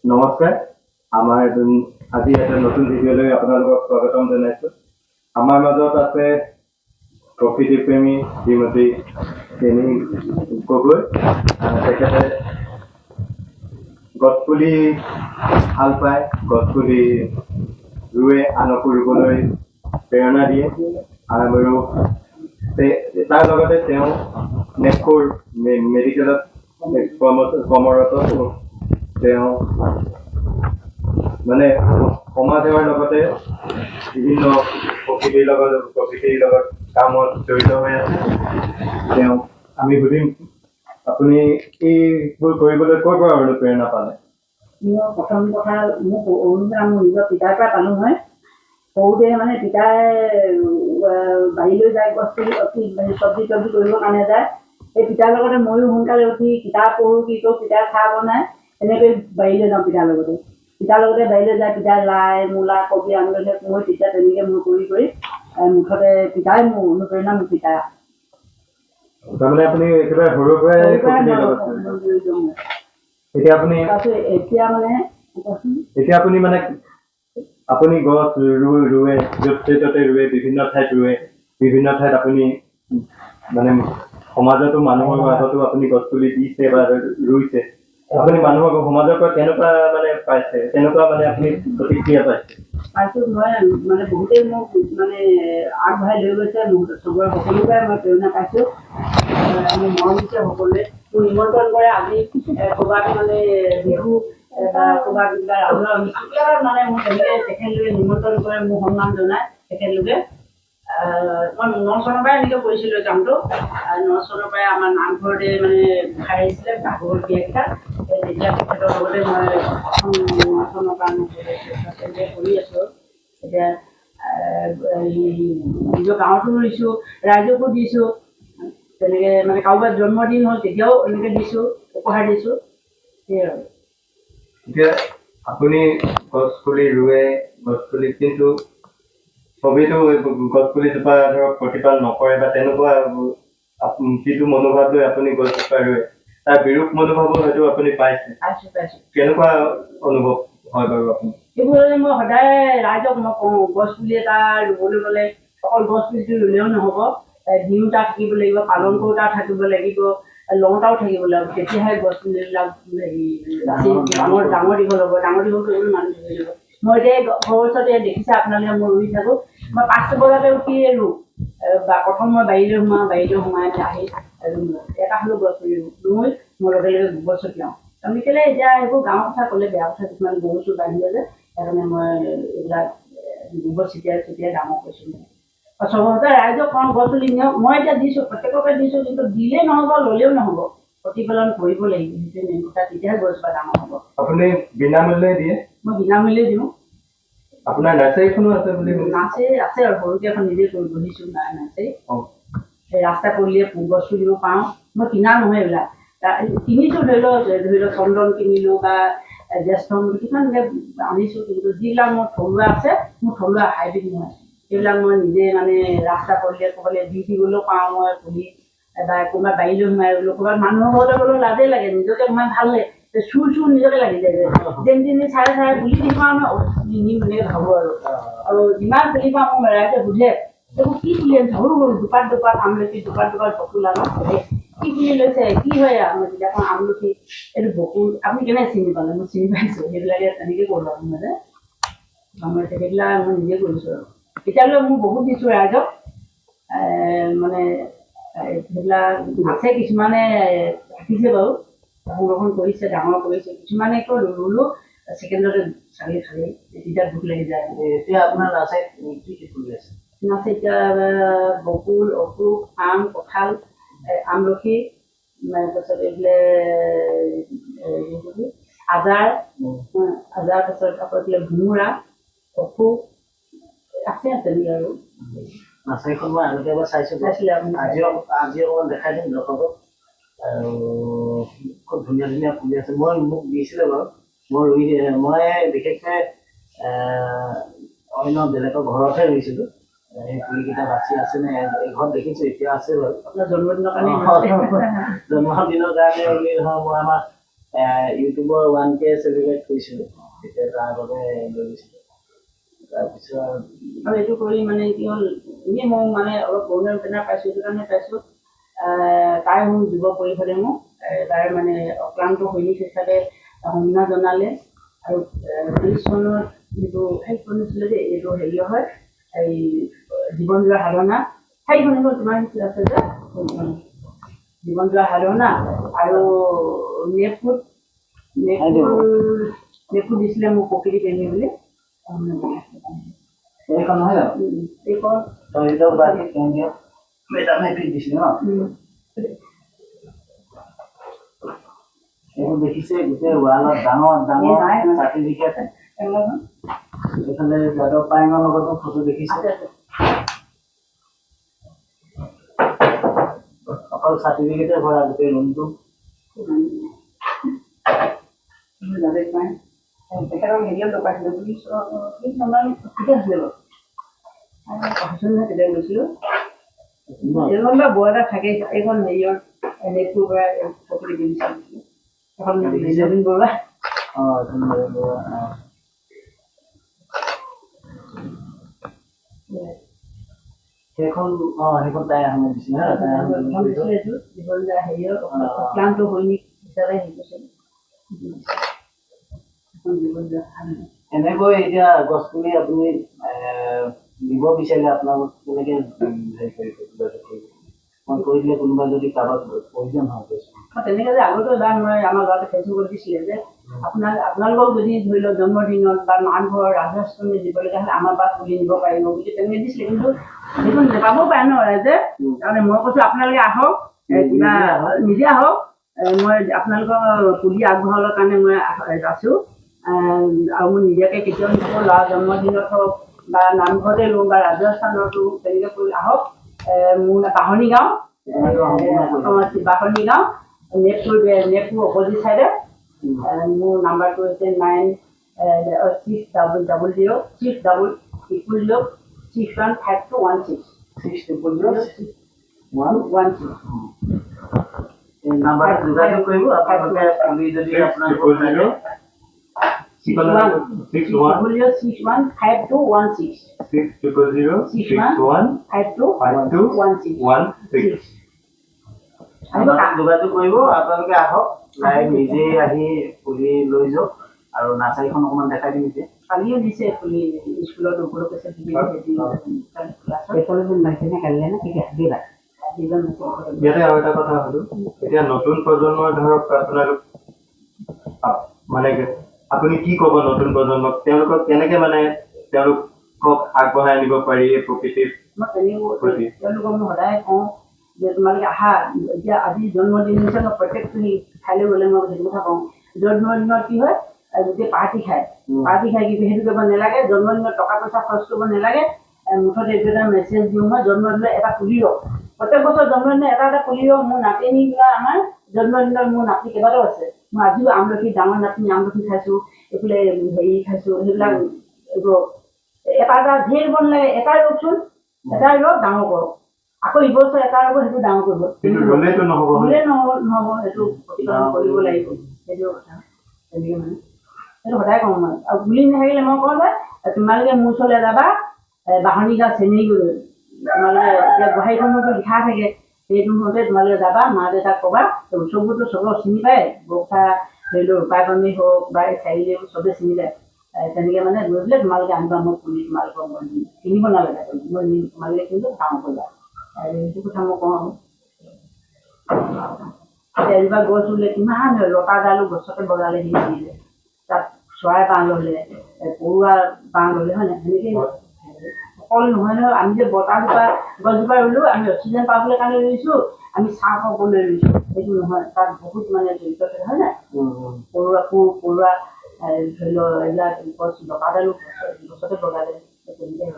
নমস্কাৰ আমাৰ আজি এটা নতুন ভিডিঅ'লৈ আপোনালোকক স্বাগতম জনাইছোঁ। আমাৰ মাজত আছে প্ৰকৃতি প্ৰেমী শ্ৰীমতী চেনী গগৈ। তেখেতে গছপুলি ভাল পায়, গছপুলি ৰুৱে, আনকো ৰুবলৈ প্ৰেৰণা দিয়ে আৰু তাৰ লগতে তেওঁ নেটকোৰ মেডিকেলত কৰ্মৰত। তেওঁ মানে সমাজ সেৱাৰ লগতে বিভিন্ন প্ৰকৃতিৰ লগত কামত জড়িত হৈ আছে। তেওঁ আমি সুধিম, আপুনি এইবোৰ কৰিবলৈ ক'ৰ পৰা অনুপ্ৰেৰণা পালে? মোৰ প্ৰথম কথা, মোক অনুপ্ৰেৰণা মোৰ নিজৰ পিতাৰ পৰা পালোঁ নহয়। সৰুতে মানে পিতাই বাৰীলৈ যায়, চব্জি কৰিবৰ কাৰণে যায়। সেই পিতাৰ লগতে ময়ো সোনকালে উঠি কিতাপ পঢ়োঁ, কি কৰোঁ, পিতাই চাহ বনায়, এনেকৈ বাৰীলৈ যাওঁ পিতাৰ লগতে বাৰীলৈ যায়। পিতাই লাই, মূলা, কবি আনিলে মই তেতিয়া তেনেকৈ মই কৰি মুঠতে পিতাই মোৰ অনুপ্ৰেৰণা, মোৰ পিতাই। তাৰমানে আপুনি একেবাৰে সৰুৰ পৰাই আপুনি গছ ৰুৱে, য'তে ত'তে ৰুৱে, বিভিন্ন ঠাইত ৰুৱে, বিভিন্ন ঠাইত আপুনি মানে সমাজতো মানুহৰ মাজতো আপুনি গছপুলি দিছে বা ৰুইছে। আপুনি মানুহক সমাজৰ পৰা কেনেকুৱা মানে পাইছে, তেনেকুৱা মানে আপুনি প্ৰতিক্ৰিয়া পাইছে? মই মানে বহুতেই মোক মানে আগবঢ়াই লৈ গৈছে, চবৰে সকলোৰে পৰাই মই প্ৰেৰণা পাইছোঁ। মোৰ মৰম দিছে সকলোৱে, মোক নিমন্ত্ৰণ কৰে। আজি ক'ৰবাত মানে বিহু বা ক'ৰবাত কিবা ৰাজহুৱা অনুষ্ঠান মানে মোক তেনেকৈ তেখেতলোকে নিমন্ত্ৰণ কৰে, মোক সন্মান জনায় তেখেতলোকে। মই 9 চনৰ পৰাই এনেকৈ কৰিছিলোঁ কামটো। 9 চনৰ পৰাই আমাৰ নামঘৰতে মানে খাই আহিছিলে ভাগৱত বিয়াকেইটা। তেতিয়া তেখেতৰ লগতে মই প্ৰথম 9 চনৰ পৰা তেনেকৈ কৰি আছোঁ। এতিয়া নিজৰ গাঁৱতো ৰুইছোঁ, ৰাইজকো দিছোঁ। তেনেকৈ মানে কাৰোবাৰ জন্মদিন হ'ল তেতিয়াও এনেকৈ দিছোঁ, উপহাৰ দিছোঁ। সেয়াই আৰু। এতিয়া আপুনি গছপুলি ৰুৱে, গছপুলি কিন্তু চবেইতো গছপুলিজোপা ধৰক প্ৰতিপাল নকৰে বা তেনেকুৱা যিটো মনোভাৱ লৈ আপুনি গছজোপা ৰুৱে, তাৰ বিৰূপ মনোভাৱো হয়তো আপুনি পাইছে। কেনেকুৱা অনুভৱ হয় বাৰু আপুনি? এইবোৰ মই সদায় ৰাইজক মই কওঁ, গছপুলি এটা ৰুবলৈ গ'লে অকল গছপুলিটো ৰুলেও নহ'ব, দিওঁতা থাকিব লাগিব, পালন কৰোঁতা থাকিব লাগিব, লওঁতাও থাকিব লাগিব। তেতিয়াহে গছপুলিবিলাক ডাঙৰ দীঘল হ'ব। ডাঙৰ দীঘল কৰিবলৈ মানুহ থাকিব লাগিব। মই এতিয়া ঘৰৰ ওচৰতে দেখিছে আপোনালোকে, মই ৰুই থাকোঁ। মই 5 বজাতে উঠিয়ে ৰুওঁ। প্ৰথম মই বাৰীলৈ সোমাই আহি এটা হ'লেও গছ ৰুই মই লগে লগে গোবৰ ছটিয়াওঁ। আমি কেলৈ এতিয়া এইবোৰ গাঁৱৰ কথা ক'লে বেয়া কথা, কিছুমান গৰু চৰু বান্ধিলে যে, সেইকাৰণে মই এইবিলাক গোবৰ ছটিয়াই ডাঙৰ কৰিছোঁ। চবতে ৰাইজক কওঁ গছ পুলি নিয়ক। মই এতিয়া দিছোঁ, প্ৰত্যেককে দিছোঁ, কিন্তু দিলেই নহ'ব, ল'লেও নহ'ব, প্ৰতিপালন কৰিব লাগিব। সেইটোৱে মেইন কথা, তেতিয়াহে গছজোপা ডাঙৰ হ'ব। আপুনি বিনামূল্যে দিয়ে? মই বিনামূল্যে দিওঁ। আপোনাৰ নাৰ্চাৰীখনো আছে বুলি? নাৰ্চাৰী আছে আৰু সৰুকৈ এখন নিজে বহিছোঁ নাৰ্চাৰী। এই ৰাস্তা পদূলিয়ে গছ পুলিব পাওঁ। মই কিনা নহয় এইবিলাক, কিনিছোঁ। ধৰি লওক চন্দন কিনিলোঁ বা জ্যেষ্ঠ কিছুমান আনিছোঁ, কিন্তু যিবিলাক মোৰ থলুৱা আছে, মোৰ থলুৱা হাইব্ৰিড নহয়। সেইবিলাক মই নিজে মানে ৰাস্তা পদূলিয়ে ক'ৰবালৈ দি দিবলৈও পাওঁ মই পুলি, বা কোনোবা বাৰীলৈ সোমাই গ'লোঁ, ক'ৰবাত মানুহৰ ঘৰলৈ গ'লেও লাজেই লাগে, নিজকে সোমাই ভাল লাগে। চুৰ নিজকে লাগি যায় যে যেন চাই পুলি দি পাওঁ মই নিম এনেকৈ ভাবোঁ আৰু যিমান পুলি পাওঁ মোৰ ৰাইজে সোধে, এইবোৰ কি পুলি আনিছে? সৰু সৰু দুপাত আমলখি, দুপাত বকুল, কি পুলি লৈছে, কি হয়? মই তেতিয়া কওঁ আমলখি, এইটো বকুল। আপুনি কেনেকৈ চিনি পালে? মই চিনি পাইছোঁ। সেইবিলাকে তেনেকৈ কৰোঁ আৰু মই সেইবিলাক মই নিজে কৰিছোঁ আৰু এতিয়ালৈ মোৰ বহুত দিছোঁ ৰাইজক। মানে সেইবিলাক আছে, কিছুমানে ৰাখিছে বাৰু, সংৰক্ষণ কৰিছে, ডাঙৰ কৰিছে। কিছুমানে আকৌ ৰুলোঁ ছেকেণ্ডতে চালি খালি, তেতিয়া দুখ লাগি যায়। এতিয়া আপোনাৰ নাৰ্চাৰীত কি কি ফুলি আছে? নাৰ্চাৰীত এতিয়া বকুল, অশোক, আম, কঁঠাল, আমলখি, তাৰপিছত এইফালে আজাৰ, তাৰপিছত আকৌ এইফালে ভোমোৰা, অশোক আছে তেনেকৈ আৰু। নাৰ্চাৰীখন মই আগতে এবাৰ চাইছিলোঁ, আজি অকণমান দেখাই দিম দৰ্শকক। আৰু খুব ধুনীয়া ধুনীয়া ফুলি আছে। মোক দিছিলে বাৰু, মই বিশেষকৈ অন্য বেলেগৰ ঘৰতহে ৰুইছিলোঁ। সেই পুলিকেইটা বাচি আছে নে এই ঘৰত দেখিছোঁ, এতিয়া আছে বাৰু। আপোনাৰ জন্মদিনৰ কাৰণে জন্মদিনৰ কাৰণে বুলি ধৰক মই আমাৰ ইউটিউবৰ 1K চেলিব্ৰেট কৰিছিলোঁ তেতিয়া তাৰ আগতে লৈ গৈছিলোঁ তাৰপিছত আৰু এইটো কৰি মানে কি হ'ল এনেই মই মানে অলপ গভৰ্ণমেণ্ট পেনাৰ পাইছোঁ সেইটো কাৰণে পাইছোঁ তাই মোৰ যুৱ পৰিষদে মোক তাইৰ মানে অক্লান্ত সৈনিক হিচাপে সন্মান জনালে আৰু 20 চনত যিটো হেৰি কৰিছিলে যে এইটো হেৰি হয় এই জীৱন জোৰা সাধনা সেইখন তোমাৰ নিচিনা আছে যে জীৱন জোৰা সাধনা আৰু নেপফুট দিছিলে মোক প্ৰকৃতি প্ৰেমী বুলি এইখন নহয় জানো এইখন তহিতৰ বাদ কেন্দ্ৰীয় মেডামে ফিট দিছিলে ন এইবোৰ দেখিছে গোটেই ৱালত ডাঙৰ ডাঙৰ চাৰ্টিফিকেট এইফালে যাদৱ পায়েঙৰ লগতো ফটো দেখিছে অকল চাৰ্টিফিকেটে ভৰা গোটেই ৰুমটো তেখেতক হেৰিয়ত লগাইছিলোঁ পুলিচ নম্বৰ ঠিকে আছিলে বাৰু তেতিয়া গৈছিলোঁ এইখন বা বৰ এটা থাকে এইখন হেৰিয়ৰ নেটটোৰ পৰা প্ৰকৃতি দিছিলোঁ এখন জবিন বৰুৱা সেইখন সেইখন তাই আহমেদ দিছিলে হেৰিয়ৰ অক্লান্ত সৈনিক হিচাপে হেৰি কৰিছিলোঁ এনেকৈ এতিয়া গছপুলি আপুনি দিব বিচাৰিলে আপোনালোক কেনেকে হেৰি কৰি দিলে কোনোবা যদি কাৰোবাক প্ৰয়োজন হয় তেনেকে যে আগতে এবাৰ মই আমাৰ ল'ৰাটোৱে ফেচবুকত দিছিলে যে আপোনালোকক যদি ধৰি লওক জন্মদিনত বা নামঘৰ ৰাধাষ্টমী দিবলগীয়া হ'লে আমাৰ পৰা পুলি নিব পাৰিব বুলি তেনেকে দিছিলে কিন্তু সেইটো নেপাবও পাৰে ন ৰাইজে তাৰমানে মই কৈছোঁ আপোনালোকে আহক কিবা নিজে আহক মই আপোনালোকৰ পুলি আগবঢ়াবৰ কাৰণে মই আছোঁ আৰু মই নিজাকৈ কেতিয়াও নকওঁ ল'ৰা জন্মদিনত হওক বা নামঘৰতে ৰুওঁ বা ৰাজস্থানত ৰুওঁ তেনেকৈ কৰি আহক মোৰ বাঢ়নি গাঁও নেপটোৰ অপজিট চাইডে মোৰ নাম্বাৰটো হৈছে 600615216 এই নাম্বাৰত যোগাযোগ কৰিব আপোনালোকে পুলি যদি আপোনালোকৰ 600615216 যোগাযোগ কৰিব আপোনালোকে আহক নিজে আহি পুলি লৈ যাওক আৰু নাৰ্চাৰীখন অকণমান দেখাই দিম এতিয়া কালিও দিছে পুলি স্কুলত ওপৰত কৈছে ইয়াতে আৰু এটা কথা সুধো এতিয়া নতুন প্ৰজন্মৰ ধৰক আপোনালোক মানে আপুনি কি ক'ব নতুন প্ৰজন্মক তেওঁলোকক কেনেকে মানে তেওঁলোকক আগবঢ়াই নিব পাৰি এই প্ৰকৃতিৰ তেওঁলোকক মই সদায় কওঁ যে তোমালোকে আহা এতিয়া আজি জন্মদিন হৈছে মই প্ৰত্যেকটো ঠাইলৈ গ'লে মই সেইটো কথা কওঁ জন্মদিনত কি হয় গোটেই পাৰ্টি খায় কিন্তু সেইটো কৰিব নালাগে জন্মদিনত টকা পইচা খৰচ কৰিব নালাগে মুঠতে এইটো এটা মেছেজ দিওঁ মই জন্মদিনত এটা পুলি ৰোৱা প্ৰত্যেক বছৰ জন্মদিনত এটা পুলি ৰোৱা মোৰ নাতিনীবিলাক আমাৰ জন্মদিনত মোৰ নাতি কেইবাটাও আছে মই আজিও আমলখি ডাঙৰ নাতিনী আমলখি খাইছোঁ এইফালে হেৰি খাইছোঁ সেইবিলাক এইবোৰ এটা ধেৰ বন লাগে এটাই ৰোকচোন এটাই ৰোগ ডাঙৰ কৰক আকৌ ইবছৰ এটা ৰোগ সেইটো ডাঙৰ কৰিব নহ'ব সেইটো প্ৰতিপালন কৰিব লাগিব সেইটো কথা তেনেকৈ মানে সেইটো সদায় কওঁ মই আৰু পুলি নাথাকিলে মই কওঁ যে তোমালোকে মোৰ ওচৰলৈ যাবা বাঢ়নি গাছ চেনি গৈ তোমালোকে এতিয়া গোহাঁইখনতো লিখা থাকে সেইটো মতে তোমালোকে যাবা মা দেউতাক ক'বা চবতো চবক চিনি পায় বৰষা ধৰি লওক ৰূপাকৰ্মী হওক বা চাৰিআলি চবেই চিনি পায় তেনেকৈ মানে গৈ পেলাই তোমালোকে আনিবা মই পুলি তোমালোকৰ মই কিনিব নালাগে মই তোমালোকে কিন্তু কাম কৰিবা সেইটো কথা মই কওঁ এজোপা গছ ৰুলে কিমান লতাডালো গছতে বগালে দিলে তাত চৰাই বাঁহ ল'লে পৰুৱা বাঁহ ল'লে হয় নাই সেনেকৈ সকলো নহয় নহয় আমি যে বতাহজোপা গছজোপা ৰুলোঁ আমি অক্সিজেন পাবলৈ কাৰণে ৰুইছোঁ আমি ছাঁ পাবলৈ ৰুইছোঁ সেইটো নহয় তাত বহুত মানে জড়িত থাকে হয় নাই পৰুৱা ধৰি লওক এইবিলাক গছ লতাডালো গছতে বগালে তেনেকৈ